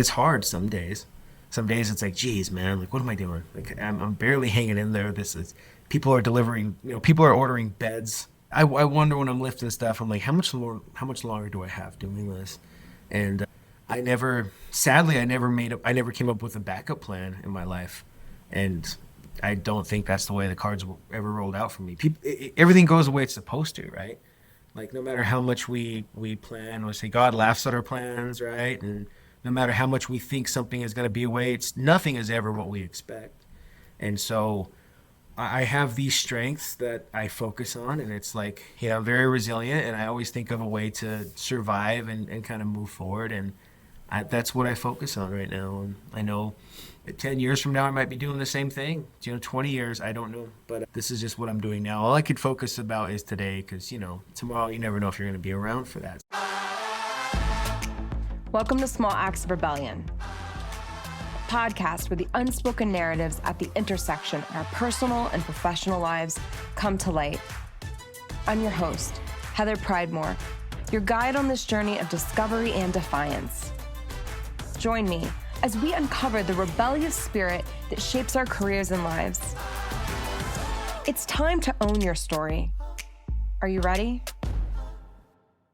It's hard some days. Some days it's like, geez, man, like, what am I doing? Like, I'm barely hanging in there. People are delivering, people are ordering beds. I wonder when I'm lifting stuff, I'm like, how much longer do I have doing this? And sadly, I never came up with a backup plan in my life. And I don't think that's the way the cards ever rolled out for me. Everything goes the way it's supposed to, right? Like, no matter how much we plan, we say God laughs at our plans, right? And no matter how much we think something is going to be a way, nothing is ever what we expect. And so I have these strengths that I focus on, and it's like, I'm very resilient, and I always think of a way to survive and kind of move forward. And that's what I focus on right now. And I know that 10 years from now, I might be doing the same thing. 20 years, I don't know. But this is just what I'm doing now. All I could focus about is today, because, tomorrow you never know if you're going to be around for that. Welcome to Small Acts of Rebellion, a podcast where the unspoken narratives at the intersection of our personal and professional lives come to light. I'm your host, Heather Pridemore, your guide on this journey of discovery and defiance. Join me as we uncover the rebellious spirit that shapes our careers and lives. It's time to own your story. Are you ready?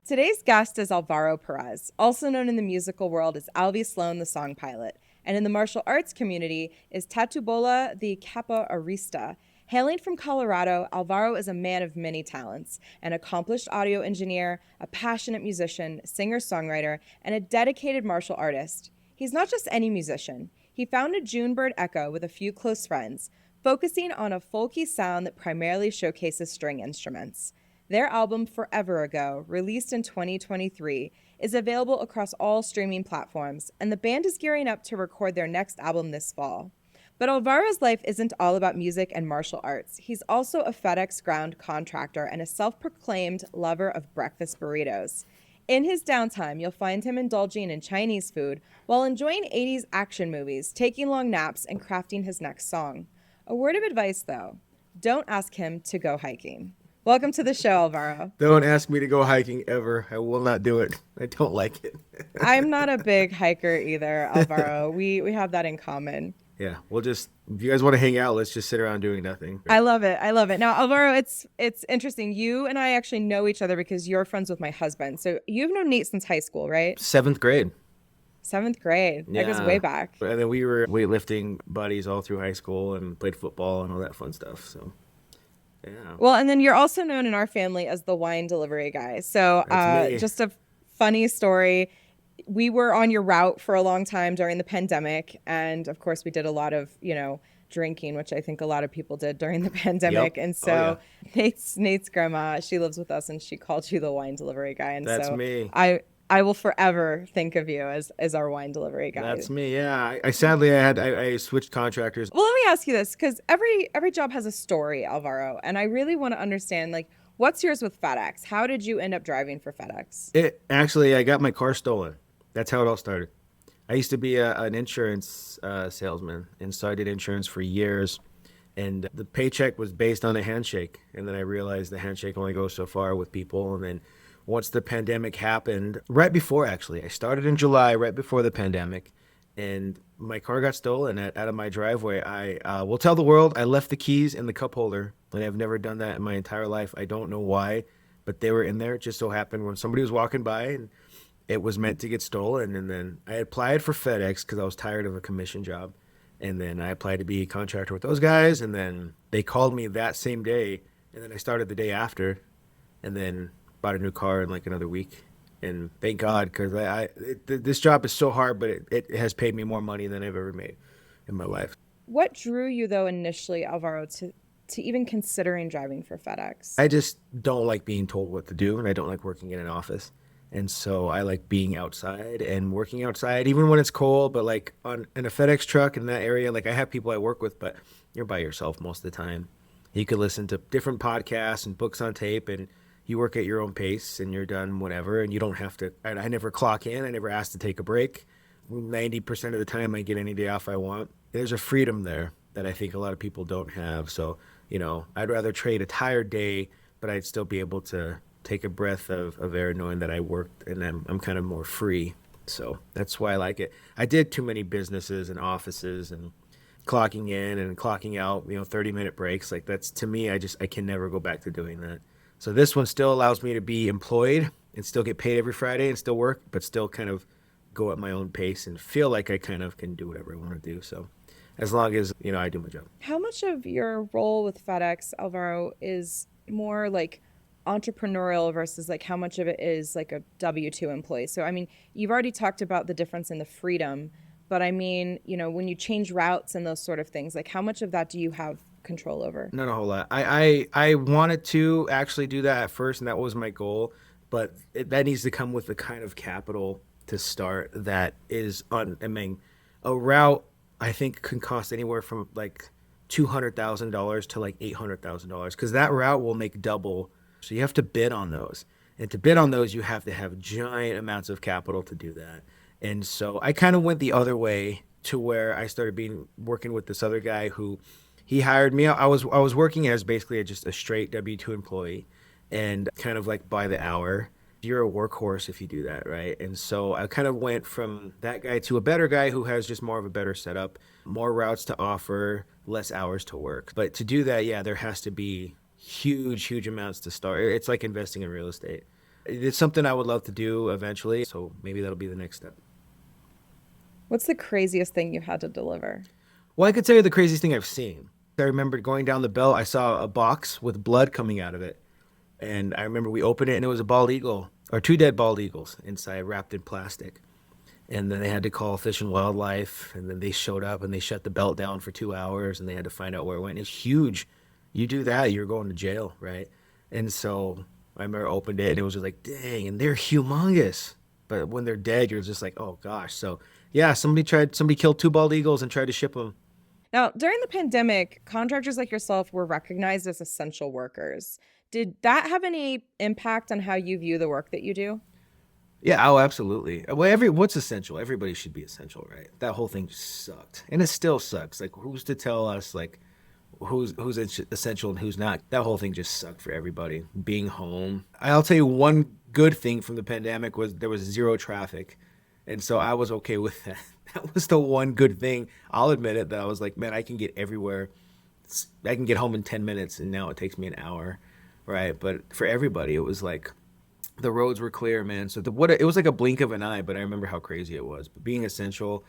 Today's guest is Alvaro Perez, also known in the musical world as Alvy Sloan, the song pilot, and in the martial arts community is Tatubola, the Capoeirista. Hailing from Colorado, Alvaro is a man of many talents, an accomplished audio engineer, a passionate musician, singer-songwriter, and a dedicated martial artist. He's not just any musician. He founded Junebird Echo with a few close friends, focusing on a folky sound that primarily showcases string instruments. Their album, Forever Ago, released in 2023, is available across all streaming platforms, and the band is gearing up to record their next album this fall. But Alvaro's life isn't all about music and martial arts. He's also a FedEx ground contractor and a self-proclaimed lover of breakfast burritos. In his downtime, you'll find him indulging in Chinese food while enjoying 80s action movies, taking long naps, and crafting his next song. A word of advice, though: don't ask him to go hiking. Welcome to the show, Alvaro. Don't ask me to go hiking ever. I will not do it. I don't like it. I'm not a big hiker either, Alvaro. We have that in common. Yeah, if you guys want to hang out, let's just sit around doing nothing. I love it. Now, Alvaro, it's interesting. You and I actually know each other because you're friends with my husband. So you've known Nate since high school, right? Seventh grade. Seventh grade. Yeah. That goes way back. And then we were weightlifting buddies all through high school and played football and all that fun stuff. So, yeah. Well, and then you're also known in our family as the wine delivery guy. So just a funny story. We were on your route for a long time during the pandemic. And of course, we did a lot of, drinking, which I think a lot of people did during the pandemic. Yep. And so Nate's grandma, she lives with us, and she called you the wine delivery guy. And that's so me. I will forever think of you as our wine delivery guy. That's me. Yeah. I switched contractors. Well, let me ask you this, because every job has a story, Alvaro. And I really want to understand, what's yours with FedEx? How did you end up driving for FedEx? I got my car stolen. That's how it all started. I used to be an insurance salesman, and so I did insurance for years. And the paycheck was based on a handshake. And then I realized the handshake only goes so far with people. And then once the pandemic happened, I started in July, right before the pandemic, and my car got stolen out of my driveway. I will tell the world I left the keys in the cup holder, and I've never done that in my entire life. I don't know why, but they were in there. It just so happened when somebody was walking by, and it was meant to get stolen. And then I applied for FedEx because I was tired of a commission job. And then I applied to be a contractor with those guys. And then they called me that same day. And then I started the day after, and then bought a new car in another week. And thank God, because this job is so hard, but it has paid me more money than I've ever made in my life. What drew you, though, initially, Alvaro, to even considering driving for FedEx? I just don't like being told what to do, and I don't like working in an office. And so I like being outside and working outside, even when it's cold. But in a FedEx truck in that area, I have people I work with, but you're by yourself most of the time. You could listen to different podcasts and books on tape, and you work at your own pace, and you're done whenever. And you don't have to. I never clock in. I never ask to take a break. 90% of the time, I get any day off I want. There's a freedom there that I think a lot of people don't have. So I'd rather trade a tired day, but I'd still be able to take a breath of air knowing that I worked and I'm kind of more free So that's why I like it. I did too many businesses and offices and clocking in and clocking out, 30-minute breaks. Like that's to me, I can never go back to doing that. So this one still allows me to be employed and still get paid every Friday and still work, but still kind of go at my own pace and feel like I kind of can do whatever I want to do. So as long as, I do my job. How much of your role with FedEx, Alvaro, is more like entrepreneurial versus like how much of it is like a W-2 employee? So, I mean, you've already talked about the difference in the freedom, but I mean, when you change routes and those sort of things, like how much of that do you have control over? Not a whole lot. I wanted to actually do that at first, and that was my goal, but that needs to come with the kind of capital to start that is on, I mean, a route I think can cost anywhere from like $200,000 to like $800,000 because that route will make double. So you have to bid on those. And to bid on those, you have to have giant amounts of capital to do that. And so I kind of went the other way to where I started working with this other guy who he hired me. I was working as basically just a straight W-2 employee and kind of like by the hour. You're a workhorse if you do that, right? And so I kind of went from that guy to a better guy who has just more of a better setup, more routes to offer, less hours to work. But to do that, yeah, there has to be huge amounts to start. It's like investing in real estate. It's something I would love to do eventually, so maybe that'll be the next step. What's the craziest thing you had to deliver? Well, I could tell you the craziest thing I've seen. I remember going down the belt, I saw a box with blood coming out of it. And I remember we opened it and it was a bald eagle, or 2 dead bald eagles inside wrapped in plastic. And then they had to call Fish and Wildlife, and then they showed up and they shut the belt down for 2 hours and they had to find out where it went. It's huge. You do that, you're going to jail, right? And so I remember I opened it and it was just like, dang, and they're humongous. But when they're dead, you're just like, oh gosh. So yeah, somebody killed 2 bald eagles and tried to ship them. Now, during the pandemic, contractors like yourself were recognized as essential workers. Did that have any impact on how you view the work that you do? Yeah, oh, absolutely. Well, what's essential? Everybody should be essential, right? That whole thing just sucked, and it still sucks. Like, who's to tell us like who's essential and who's not? That whole thing just sucked for everybody. Being home. I'll tell you one good thing from the pandemic was there was 0 traffic, and so I was okay with that. That was the one good thing. I'll admit it. That I was like, man, I can get everywhere. I can get home in 10 minutes, and now it takes me an hour. Right, but for everybody, it was like the roads were clear, man. So it was like a blink of an eye, but I remember how crazy it was. But being essential,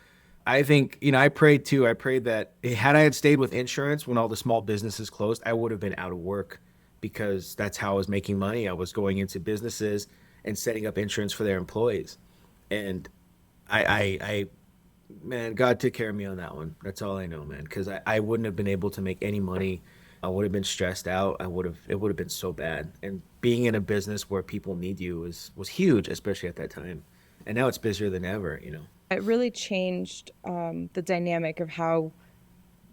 I think, I prayed too. I prayed that had I had stayed with insurance when all the small businesses closed, I would have been out of work because that's how I was making money. I was going into businesses and setting up insurance for their employees. And man, God took care of me on that one. That's all I know, man, because I wouldn't have been able to make any money. I would have been stressed out. It would have been so bad. And being in a business where people need you was huge, especially at that time. And now it's busier than ever, It really changed the dynamic of how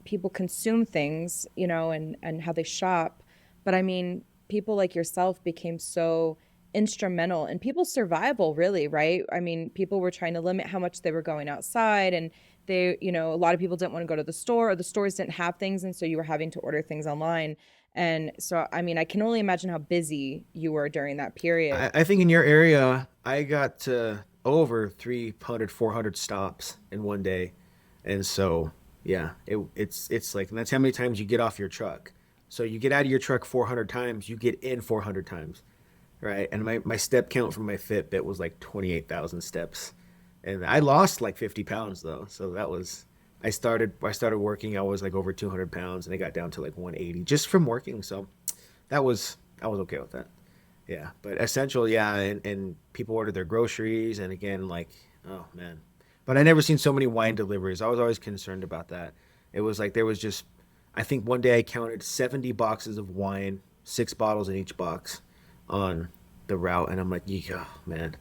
people consume things, and how they shop. But I mean, people like yourself became so instrumental in people's survival, really, right? I mean, people were trying to limit how much they were going outside, and they, a lot of people didn't want to go to the store, or the stores didn't have things, and so you were having to order things online. And so, I mean, I can only imagine how busy you were during that period. I think in your area, I got over 300, 400 stops in one day. And so, yeah, it's like, and that's how many times you get off your truck. So you get out of your truck 400 times, you get in 400 times, right? And my step count from my Fitbit was like 28,000 steps. And I lost like 50 pounds though. So that was, I started working, I was like over 200 pounds and I got down to like 180 just from working. So I was okay with that. Yeah. But essential. Yeah. And people ordered their groceries. And again, like, oh man, but I never seen so many wine deliveries. I was always concerned about that. It was like, there was just, I think one day I counted 70 boxes of wine, 6 bottles in each box on the route. And I'm like, yeah, man,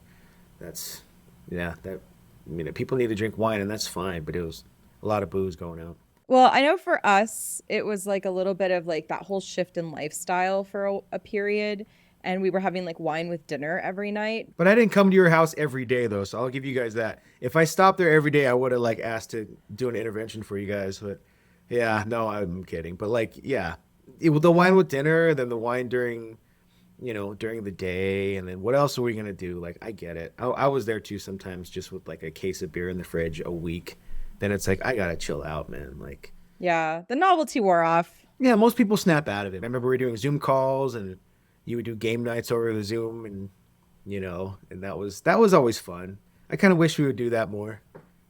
that's, yeah, that, people need to drink wine and that's fine, but it was a lot of booze going out. Well, I know for us, it was like a little bit of like that whole shift in lifestyle for a period. And we were having like wine with dinner every night. But I didn't come to your house every day though, so I'll give you guys that. If I stopped there every day, I would have like asked to do an intervention for you guys. But yeah, no, I'm kidding. But like, yeah, the wine with dinner, then the wine during during the day. And then what else are we going to do? Like, I get it. I was there too sometimes just with like a case of beer in the fridge a week. Then it's like, I got to chill out, man. Like, Yeah, the novelty wore off. yeah, most people snap out of it. I remember we were doing Zoom calls and you would do game nights over the Zoom and that was always fun. I kind of wish we would do that more.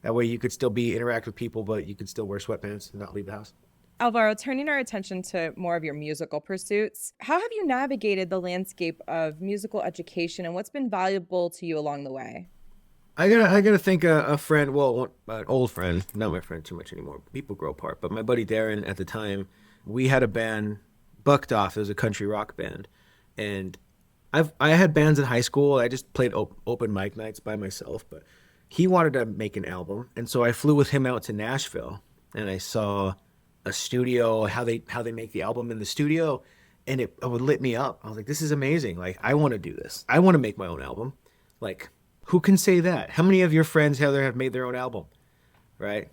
That way you could still interact with people, but you could still wear sweatpants and not leave the house. Alvaro, turning our attention to more of your musical pursuits, how have you navigated the landscape of musical education and what's been valuable to you along the way? I gotta think a friend, well, an old friend, not my friend too much anymore. People grow apart, but my buddy Darren at the time, we had a band, Bucked Off. It was a country rock band, and I had bands in high school. I just played open mic nights by myself, but he wanted to make an album, and so I flew with him out to Nashville, and I saw a studio, how they make the album in the studio, and it would lit me up. I was like, this is amazing. Like, I want to do this. I want to make my own album. Like, who can say that? How many of your friends have made their own album? Right?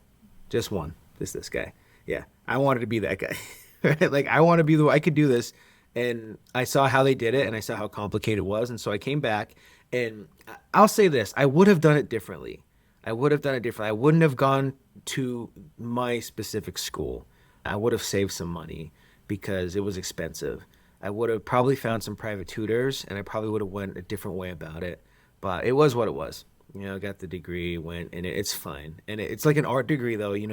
Just one. This guy. Yeah. I wanted to be that guy. Right? Like, I want to be I could do this. And I saw how they did it and I saw how complicated it was. And so I came back and I'll say this, I would have done it differently. I wouldn't have gone to my specific school. I would have saved some money because it was expensive. I would have probably found some private tutors and I probably would have went a different way about it. But it was what it was. Got the degree, went, and it's fine. And it's like an art degree, though. You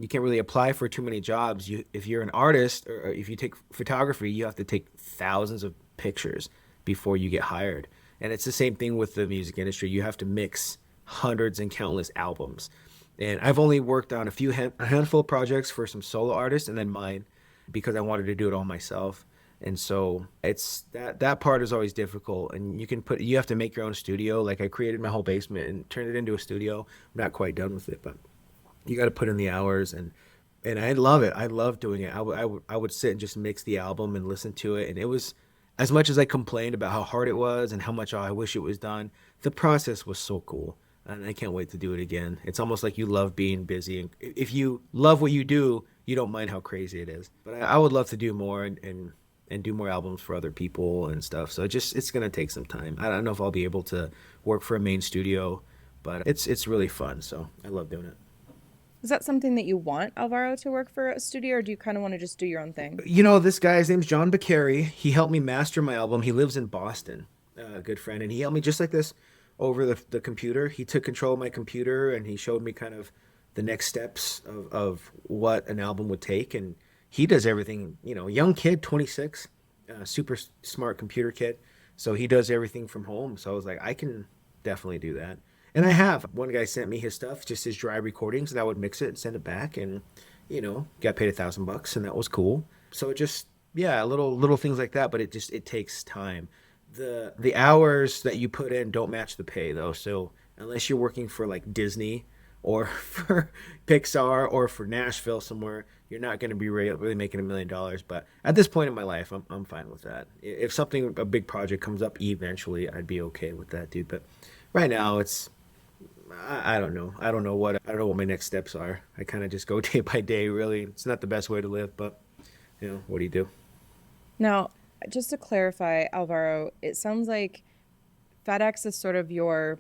can't really apply for too many jobs. If you're an artist or if you take photography, you have to take thousands of pictures before you get hired. And it's the same thing with the music industry. You have to mix hundreds and countless albums. And I've only worked on a handful of projects for some solo artists and then mine because I wanted to do it all myself. And so it's that part is always difficult. And you have to make your own studio. Like I created my whole basement and turned it into a studio. I'm not quite done with it, but you got to put in the hours and I love it. I love doing it. I would sit and just mix the album and listen to it. And it was, as much as I complained about how hard it was and how much I wish it was done, the process was so cool. And I can't wait to do it again. It's almost like you love being busy. And if you love what you do, you don't mind how crazy it is. But I would love to do more and do more albums for other people and stuff. So it's going to take some time. I don't know if I'll be able to work for a main studio, but it's really fun. So I love doing it. Is that something that you want Alvaro to work for a studio, or do you kind of want to just do your own thing? This guy's name's John Beccari. He helped me master my album. He lives in Boston, a good friend, and he helped me just like this over the computer. He took control of my computer and he showed me kind of the next steps of what an album would take. And he does everything, young kid, 26, super smart computer kid. So he does everything from home. So I was like, I can definitely do that. And I have. One guy sent me his stuff, just his dry recordings, and I would mix it and send it back and, got paid $1,000 and that was cool. So it just, yeah, little things like that, but it takes time. The hours that you put in don't match the pay though. So unless you're working for like Disney or for Pixar or for Nashville somewhere, you're not going to be really making $1 million. But at this point in my life, I'm fine with that. If a big project comes up eventually, I'd be okay with that, dude. But right now I don't know. I don't know what my next steps are. I kind of just go day by day, really. It's not the best way to live, but what do you do? Now, just to clarify, Alvaro, it sounds like FedEx is sort of your,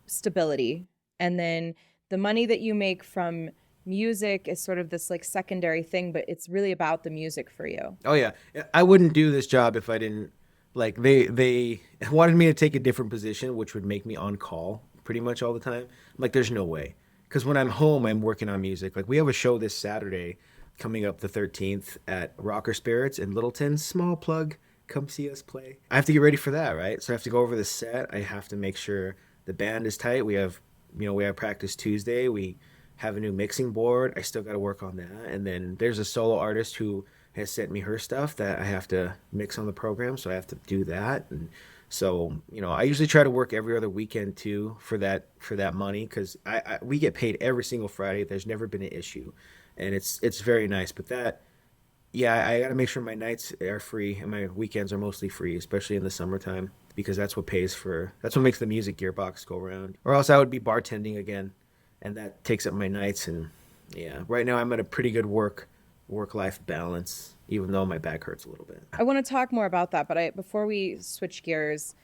stability. And then the money that you make from music is sort of this like secondary thing, but it's really about the music for you. Oh yeah. I wouldn't do this job if I didn't like they wanted me to take a different position, which would make me on call pretty much all the time. Like there's no way. Because when I'm home, I'm working on music. Like we have a show this Saturday coming up the 13th at Rocker Spirits in Littleton. Small plug. Come see us play. I have to get ready for that, right? So I have to go over the set. I have to make sure the band is tight. We have practice Tuesday. We have a new mixing board. I still got to work on that. And then there's a solo artist who has sent me her stuff that I have to mix on the program. So I have to do that. And so, I usually try to work every other weekend too for that money. Cause we get paid every single Friday. There's never been an issue and it's very nice, but I got to make sure my nights are free and my weekends are mostly free, especially in the summertime, because that's what makes the music gearbox go around. Or else I would be bartending again, and that takes up my nights. And yeah, right now I'm at a pretty good work-life balance. even though my back hurts a little bit. I want to talk more about that, but before we switch gears,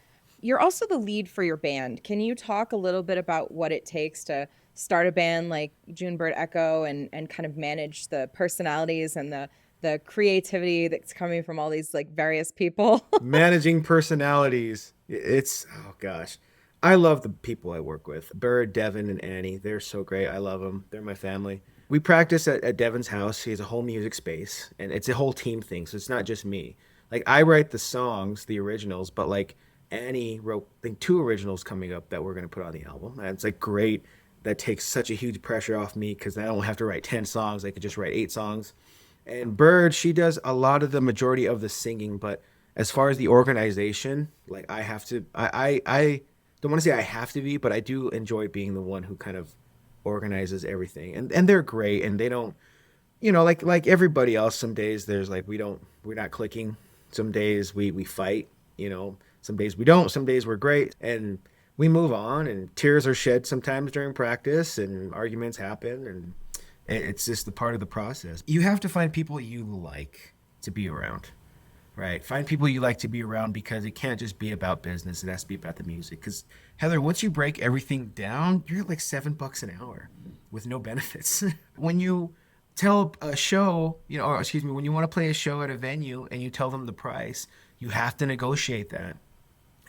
you're also the lead for your band. Can you talk a little bit about what it takes to start a band like Junebird Echo and kind of manage the personalities and the creativity that's coming from all these like various people? Managing personalities. Oh gosh. I love the people I work with. Bird, Devin, and Annie. They're so great. I love them. They're my family. We practice at Devin's house. He has a whole music space, and it's a whole team thing. So it's not just me. Like I write the songs, the originals, but like Annie wrote, I think, 2 originals coming up that we're going to put on the album. And it's like great. That takes such a huge pressure off me because I don't have to write 10 songs. I could just write 8 songs. And Bird, she does a lot of the majority of the singing, but as far as the organization, like I have to, I don't want to say I have to be, but I do enjoy being the one who kind of organizes everything. And they're great, and they don't, like everybody else. Some days there's like we're not clicking. Some days we fight. Some days we don't. Some days we're great, and we move on. And tears are shed sometimes during practice, and arguments happen, and it's just the part of the process. You have to find people you like to be around, right? Find people you like to be around because it can't just be about business. It has to be about the music. Because Heather, once you break everything down, you're like $7 an hour with no benefits. When you tell a show, when you want to play a show at a venue and you tell them the price, you have to negotiate that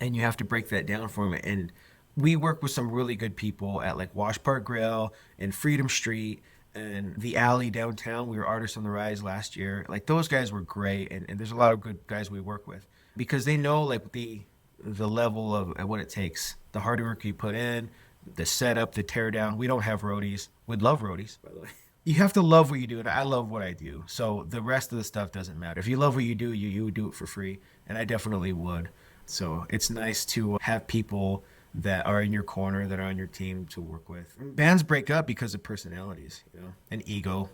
and you have to break that down for them. And we work with some really good people at like Wash Park Grill and Freedom Street and the Alley downtown. We were Artists on the Rise last year. Like those guys were great, and there's a lot of good guys we work with because they know like the level of what it takes, the hard work you put in, the setup, the tear down. We don't have roadies. We'd love roadies, by the way. You have to love what you do, and I love what I do. So the rest of the stuff doesn't matter. If you love what you do, you would do it for free, and I definitely would. So it's nice to have people that are in your corner, that are on your team to work with. Bands break up because of personalities, and ego.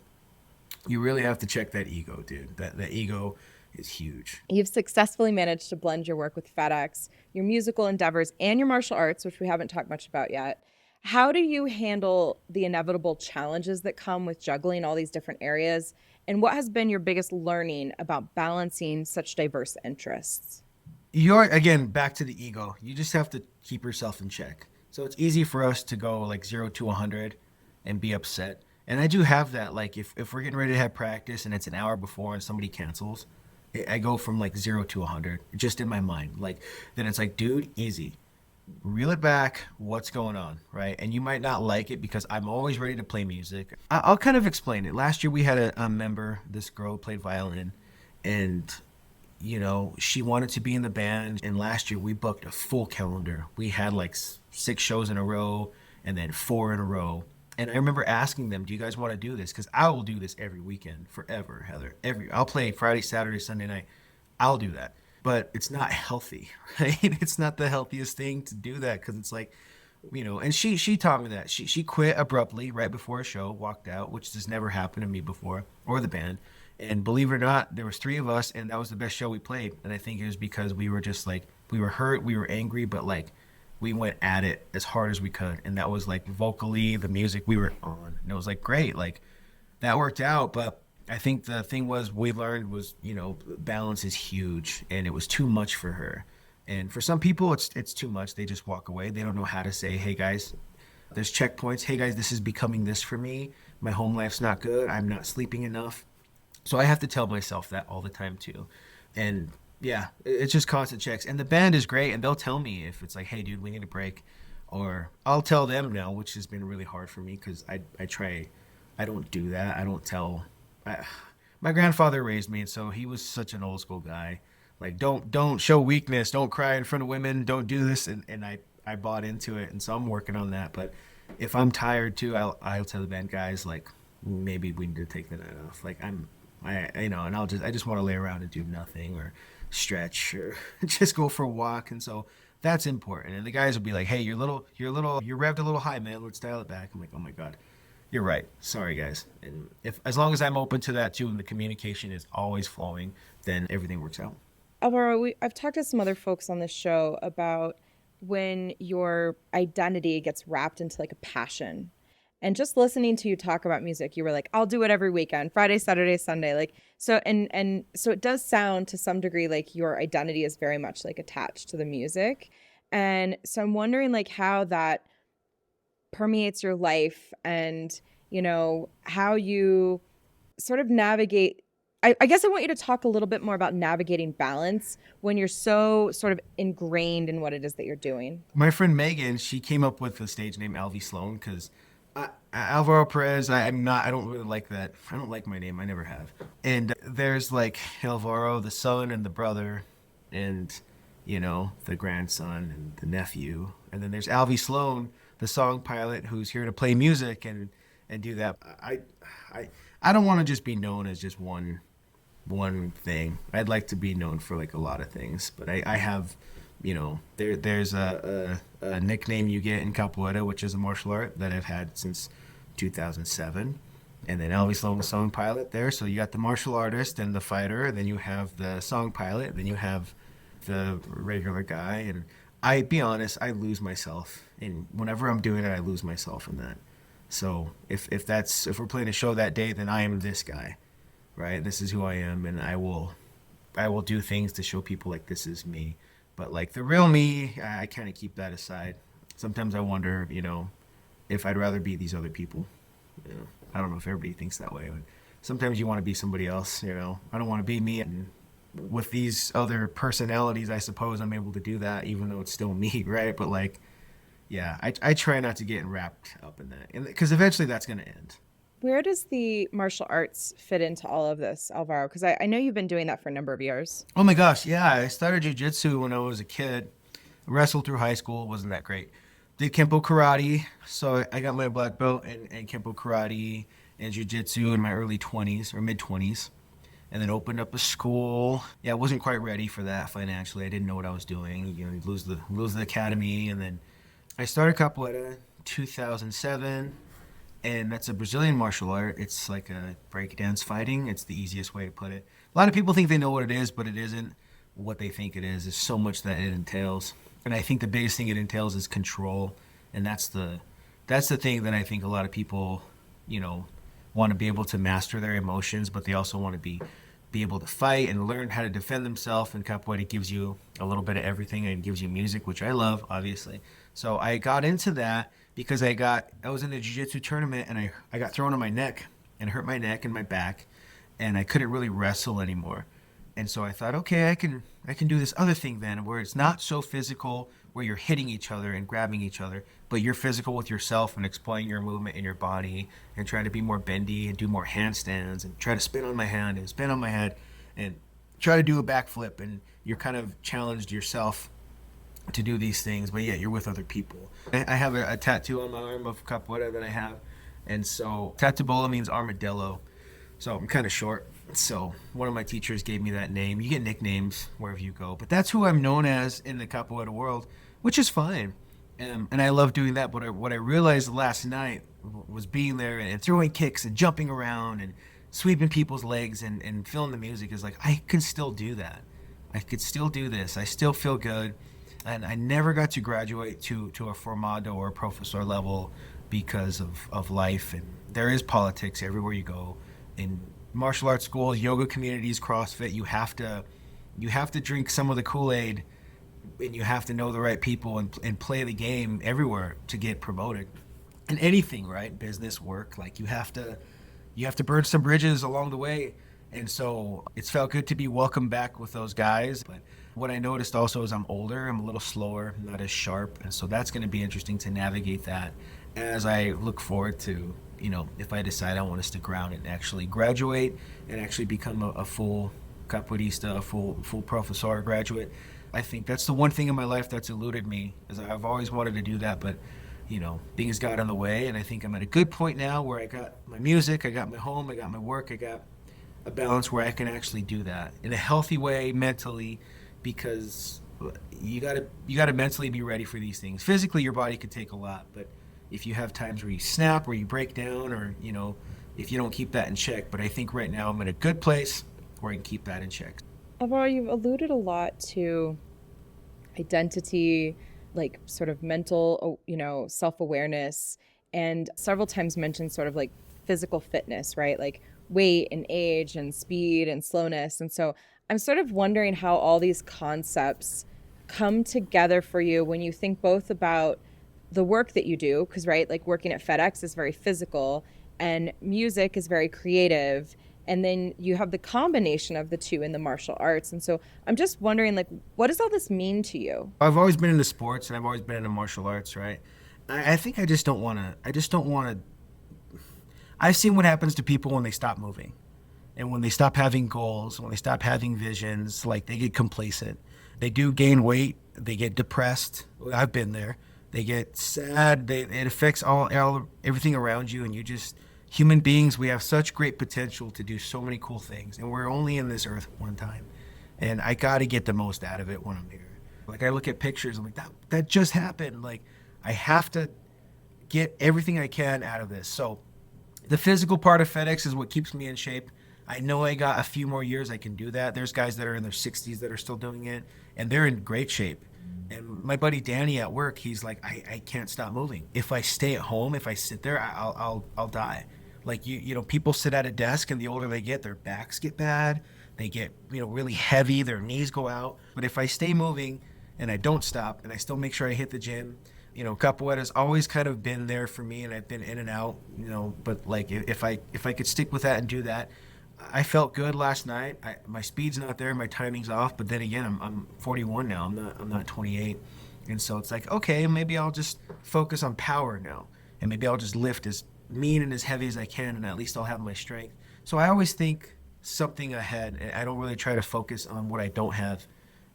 You really have to check that ego, dude. That ego is huge. You've successfully managed to blend your work with FedEx, your musical endeavors, and your martial arts, which we haven't talked much about yet. How do you handle the inevitable challenges that come with juggling all these different areas? And what has been your biggest learning about balancing such diverse interests? You're, again, back to the ego. You just have to keep yourself in check. So it's easy for us to go like 0 to 100 and be upset. And I do have that. Like if we're getting ready to have practice and it's an hour before and somebody cancels, I go from like 0 to 100 just in my mind. Like then it's like, dude, easy. Reel it back. What's going on, right? And you might not like it because I'm always ready to play music. I'll kind of explain it. Last year we had a member, this girl played violin, and she wanted to be in the band. And last year we booked a full calendar. We had like 6 shows in a row and then 4 in a row. And I remember asking them, do you guys want to do this? Because I will do this every weekend forever, Heather. I'll play Friday, Saturday, Sunday night. I'll do that. But it's not healthy, right? It's not the healthiest thing to do that because it's like, and she taught me that. She quit abruptly right before a show, walked out, which has never happened to me before, or the band. And believe it or not, there was 3 of us, and that was the best show we played. And I think it was because we were just like, we were hurt, we were angry, but like we went at it as hard as we could. And that was like vocally, the music we were on. And it was like, great, like that worked out. But I think the thing we learned was, balance is huge, and it was too much for her. And for some people, it's too much. They just walk away. They don't know how to say, hey guys, there's checkpoints. Hey guys, this is becoming this for me. My home life's not good. I'm not sleeping enough. So I have to tell myself that all the time too. And yeah, it's just constant checks. And the band is great, and they'll tell me if it's like, hey dude, we need a break. Or I'll tell them now, which has been really hard for me because I don't do that. I don't tell. My grandfather raised me, and so he was such an old school guy. Like, don't show weakness, don't cry in front of women, don't do this. And I bought into it, and so I'm working on that. But if I'm tired too, I'll tell the band guys, like, maybe we need to take the night off. Like and I just want to lay around and do nothing or stretch or just go for a walk. And so that's important. And the guys will be like, hey, you're revved a little high, man. Let's dial it back. I'm like, oh my God. You're right. Sorry, guys. And as long as I'm open to that too, and the communication is always flowing, then everything works out. Alvaro, I've talked to some other folks on this show about when your identity gets wrapped into like a passion. And just listening to you talk about music, you were like, I'll do it every weekend, Friday, Saturday, Sunday. Like, so, and so it does sound to some degree like your identity is very much like attached to the music. And so I'm wondering like how that permeates your life and, how you sort of navigate. I guess I want you to talk a little bit more about navigating balance when you're so sort of ingrained in what it is that you're doing. My friend Megan, she came up with the stage name Alvy Sloan because Alvaro Perez, I don't really like that. I don't like my name. I never have. And there's like Alvaro, the son and the brother, and, the grandson and the nephew. And then there's Alvy Sloan, the song pilot, who's here to play music and do that. I don't want to just be known as just one thing. I'd like to be known for like a lot of things, but I have, there's a nickname you get in Capoeira, which is a martial art that I've had since 2007. And then Alvy Sloan, the song pilot there. So you got the martial artist and the fighter, then you have the song pilot, then you have the regular guy. And be honest, I lose myself. And whenever I'm doing it, I lose myself in that. So if we're playing a show that day, then I am this guy, right? This is who I am, and I will do things to show people like this is me. But like the real me, I kind of keep that aside. Sometimes I wonder, if I'd rather be these other people. I don't know if everybody thinks that way, but sometimes you want to be somebody else. I don't want to be me. And with these other personalities, I suppose I'm able to do that, even though it's still me, right? But like, yeah, I try not to get wrapped up in that, because eventually that's going to end. Where does the martial arts fit into all of this, Alvaro? Because I know you've been doing that for a number of years. Oh my gosh, yeah. I started jiu-jitsu when I was a kid. Wrestled through high school. Wasn't that great. Did Kempo karate. So I got my black belt in Kempo karate and jiu-jitsu in my early 20s or mid-20s. And then opened up a school. Yeah, I wasn't quite ready for that financially. I didn't know what I was doing. You lose the academy. And then I started Capoeira 2007. And that's a Brazilian martial art. It's like a breakdance fighting. It's the easiest way to put it. A lot of people think they know what it is, but it isn't what they think it is. There's so much that it entails. And I think the biggest thing it entails is control. And that's the thing that I think a lot of people, want to be able to master their emotions, but they also want to be able to fight and learn how to defend themselves. And Capoeira gives you a little bit of everything, and it gives you music, which I love, obviously. So I got into that because I was in a jiu-jitsu tournament, and I got thrown on my neck and hurt my neck and my back, and I couldn't really wrestle anymore. And so I thought, okay, I can do this other thing then, where it's not so physical, where you're hitting each other and grabbing each other, but you're physical with yourself and exploring your movement in your body and trying to be more bendy and do more handstands and try to spin on my hand and spin on my head and try to do a backflip. And you're kind of challenged yourself to do these things, but yeah, you're with other people. I have a tattoo on my arm of Capoeira that I have. And so Tatubola means armadillo. So I'm kind of short. So one of my teachers gave me that name. You get nicknames wherever you go, but that's who I'm known as in the Capoeira world, which is fine. And I love doing that. But what I realized last night was being there and throwing kicks and jumping around and sweeping people's legs and feeling the music is like, I can still do that. I could still do this. I still feel good. And I never got to graduate to a formado or a professor level because of life. And there is politics everywhere you go. In martial arts schools, yoga communities, CrossFit, you have to drink some of the Kool-Aid, and you have to know the right people and play the game everywhere to get promoted. And anything, right? Business, work, like you have to burn some bridges along the way. And so it's felt good to be welcomed back with those guys. But what I noticed also is I'm older, I'm a little slower, not as sharp. And so that's going to be interesting to navigate that as I look forward to, if I decide I want to stick around and actually graduate and actually become a full capoeirista, a full professor graduate. I think that's the one thing in my life that's eluded me, is I've always wanted to do that, but things got in the way. And I think I'm at a good point now where I got my music, I got my home, I got my work, I got a balance where I can actually do that in a healthy way mentally, because you gotta mentally be ready for these things. Physically, your body could take a lot, but if you have times where you snap, where you break down, or if you don't keep that in check. But I think right now I'm in a good place where I can keep that in check. Alvaro, you've alluded a lot to identity, like sort of mental, self-awareness. and several times mentioned sort of like physical fitness, right? Like weight and age and speed and slowness. And so I'm sort of wondering how all these concepts come together for you when you think both about the work that you do, because, right, like working at FedEx is very physical and music is very creative. And then you have the combination of the two in the martial arts. And so I'm just wondering, like, what does all this mean to you? I've always been into sports and I've always been into martial arts, right? I think I just don't want to. I've seen what happens to people when they stop moving and when they stop having goals, when they stop having visions, like they get complacent. They do gain weight. They get depressed. I've been there. They get sad. It affects everything around you. And human beings, we have such great potential to do so many cool things. And we're only in this earth one time. And I got to get the most out of it when I'm here. Like I look at pictures, I'm like, that just happened. Like I have to get everything I can out of this. So the physical part of FedEx is what keeps me in shape. I know I got a few more years I can do that. There's guys that are in their 60s that are still doing it, and they're in great shape. And my buddy Danny at work, he's like, I can't stop moving. If I stay at home, if I sit there, I'll die. Like you know, people sit at a desk, and the older they get, their backs get bad. They get really heavy. Their knees go out. But if I stay moving and I don't stop, and I still make sure I hit the gym, Capoeira's always kind of been there for me, and I've been in and out. But like if I could stick with that and do that, I felt good last night. My speed's not there, my timing's off. But then again, I'm 41 now. I'm not 28, and so it's like, okay, maybe I'll just focus on power now, and maybe I'll just lift as mean and as heavy as I can, and at least I'll have my strength. So I always think something ahead, and I don't really try to focus on what I don't have,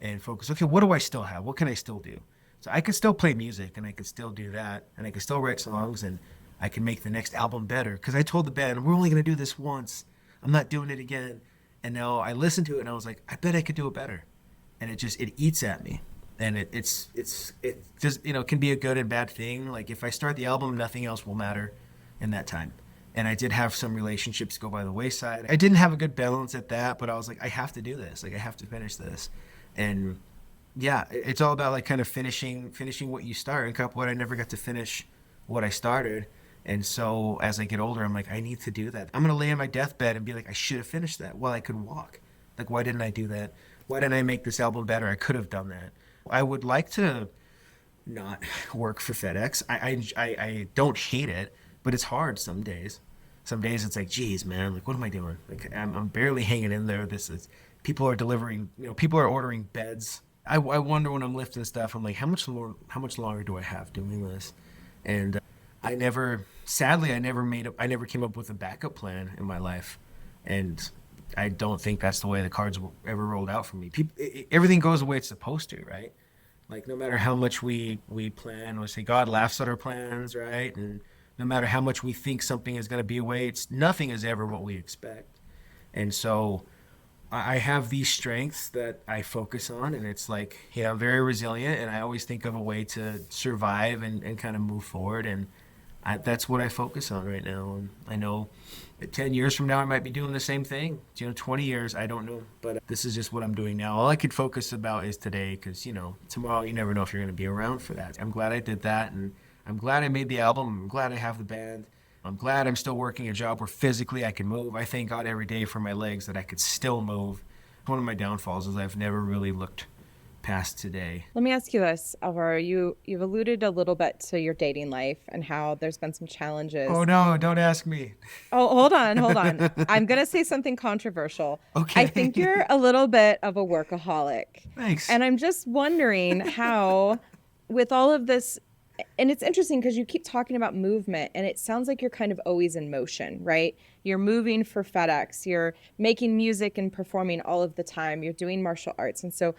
and focus, okay, what do I still have? What can I still do? So I could still play music, and I could still do that, and I could still write songs, and I can make the next album better. Because I told the band, we're only going to do this once. I'm not doing it again. And now I listened to it, and I was like, I bet I could do it better. And it eats at me. And it just can be a good and bad thing. Like if I start the album, nothing else will matter in that time. And I did have some relationships go by the wayside. I didn't have a good balance at that, but I was like, I have to do this. Like I have to finish this. And yeah, it's all about like kind of finishing what you start. In Capoeira, I never got to finish what I started. And so as I get older, I'm like, I need to do that. I'm going to lay on my deathbed and be like, I should have finished that while I could walk. Like, why didn't I do that? Why didn't I make this album better? I could have done that. I would like to not work for FedEx. I don't hate it, but it's hard some days. Some days it's like, geez, man, like, what am I doing? Like, I'm barely hanging in there. People are delivering, people are ordering beds. I wonder when I'm lifting stuff, I'm like, how much longer do I have doing this? And I never came up with a backup plan in my life. And I don't think that's the way the cards ever rolled out for me. Everything goes the way it's supposed to, right? Like no matter how much we plan, we say God laughs at our plans, right? And no matter how much we think something is going to be a way, nothing is ever what we expect. And so I have these strengths that I focus on, and it's like, I'm very resilient, and I always think of a way to survive and kind of move forward. And that's what I focus on right now. And I know that 10 years from now, I might be doing the same thing. 20 years, I don't know. But this is just what I'm doing now. All I could focus about is today because, tomorrow you never know if you're going to be around for that. I'm glad I did that. And I'm glad I made the album. I'm glad I have the band. I'm glad I'm still working a job where physically I can move. I thank God every day for my legs that I could still move. One of my downfalls is I've never really looked past today. Let me ask you this, Alvaro. You've alluded a little bit to your dating life and how there's been some challenges. Oh no, don't ask me. Oh, hold on. I'm going to say something controversial. Okay. I think you're a little bit of a workaholic. Thanks. And I'm just wondering how, with all of this, and it's interesting because you keep talking about movement and it sounds like you're kind of always in motion, right? You're moving for FedEx, you're making music and performing all of the time, you're doing martial arts. And so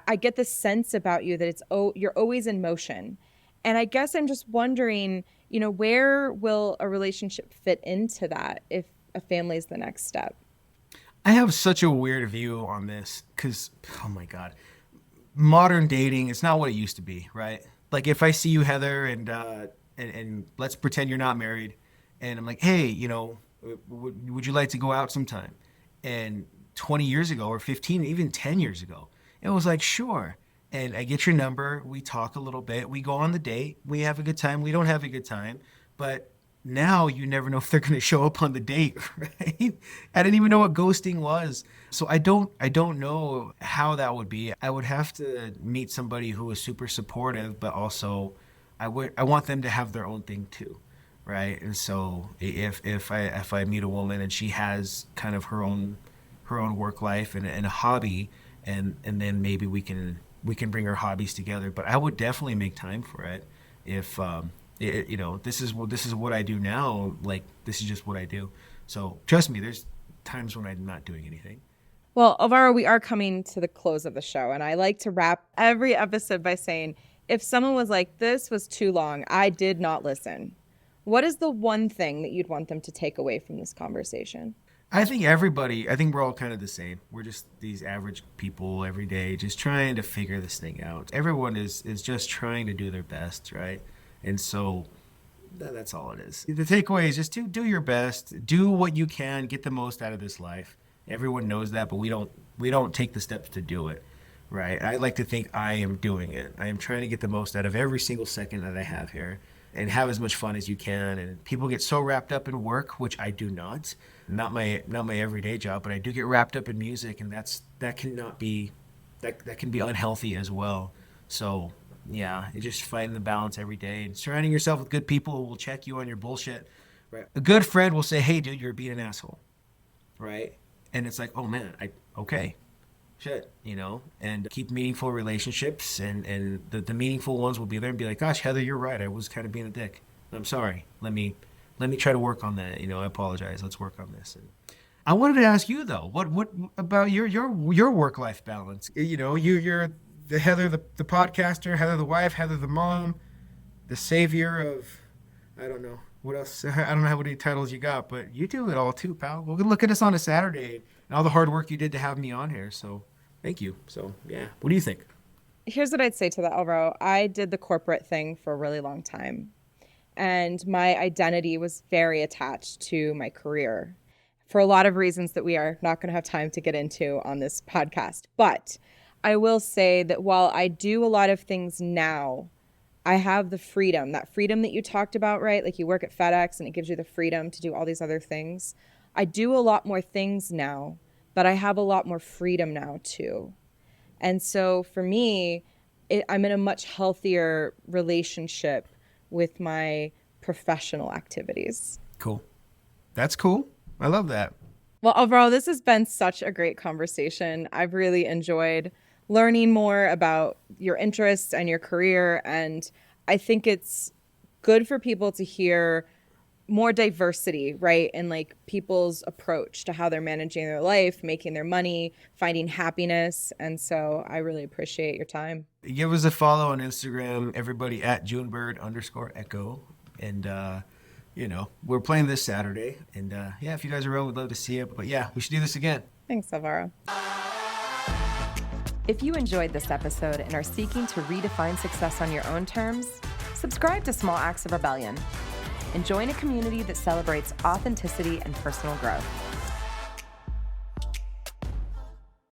I get this sense about you that you're always in motion. And I guess I'm just wondering, where will a relationship fit into that if a family is the next step? I have such a weird view on this because, oh my God, modern dating, it's not what it used to be, right? Like if I see you, Heather, and let's pretend you're not married, and I'm like, hey, would you like to go out sometime? And 20 years ago or 15, even 10 years ago, it was like, sure. And I get your number, we talk a little bit, we go on the date, we have a good time, we don't have a good time, But now you never know if they're going to show up on the date, right? I didn't even know what ghosting was. So I don't know how that would be. I would have to meet somebody who is super supportive, but also I want them to have their own thing too, right? And so if I meet a woman and she has kind of her own work life and a hobby, and then maybe we can bring our hobbies together. But I would definitely make time for it if this is what I do now. Like, this is just what I do. So trust me, there's times when I'm not doing anything. Well, Alvaro, we are coming to the close of the show, and I like to wrap every episode by saying, if someone was like, this was too long, I did not listen, what is the one thing that you'd want them to take away from this conversation? I think we're all kind of the same. We're just these average people every day just trying to figure this thing out. Everyone is just trying to do their best, right? And so that's all it is. The takeaway is just to do your best, do what you can, get the most out of this life. Everyone knows that, but we don't take the steps to do it, right? I like to think I am doing it. I am trying to get the most out of every single second that I have here and have as much fun as you can. And people get so wrapped up in work, which I do not my everyday job, but I do get wrapped up in music, and that can be unhealthy as well. So yeah, you just fighting the balance every day and surrounding yourself with good people who will check you on your bullshit. Right? A good friend will say, "Hey, dude, you're being an asshole," right? And it's like, oh man, okay, shit, and keep meaningful relationships, and the meaningful ones will be there and be like, gosh, Heather, you're right. I was kind of being a dick. I'm sorry. Let me try to work on that. I apologize. Let's work on this. And I wanted to ask you though, what about your work-life balance? You're the Heather, the podcaster, Heather the wife, Heather the mom, the savior of, I don't know. What else? I don't know how many titles you got, but you do it all too, pal. Well, look at us on a Saturday and all the hard work you did to have me on here. So thank you. So yeah, what do you think? Here's what I'd say to that, Alvaro. I did the corporate thing for a really long time, and my identity was very attached to my career for a lot of reasons that we are not going to have time to get into on this podcast. But I will say that while I do a lot of things now, I have the freedom, that freedom that you talked about, right? Like, you work at FedEx and it gives you the freedom to do all these other things. I do a lot more things now, but I have a lot more freedom now too. And so for me, I'm in a much healthier relationship with my professional activities. Cool. That's cool. I love that. Well, Alvaro, this has been such a great conversation. I've really enjoyed learning more about your interests and your career. And I think it's good for people to hear more diversity, right? And like people's approach to how they're managing their life, making their money, finding happiness. And so I really appreciate your time. Give us a follow on Instagram, everybody at Junebird_Echo. And, we're playing this Saturday. And if you guys are around, we'd love to see it. But yeah, we should do this again. Thanks, Alvaro. If you enjoyed this episode and are seeking to redefine success on your own terms, subscribe to Small Acts of Rebellion and join a community that celebrates authenticity and personal growth.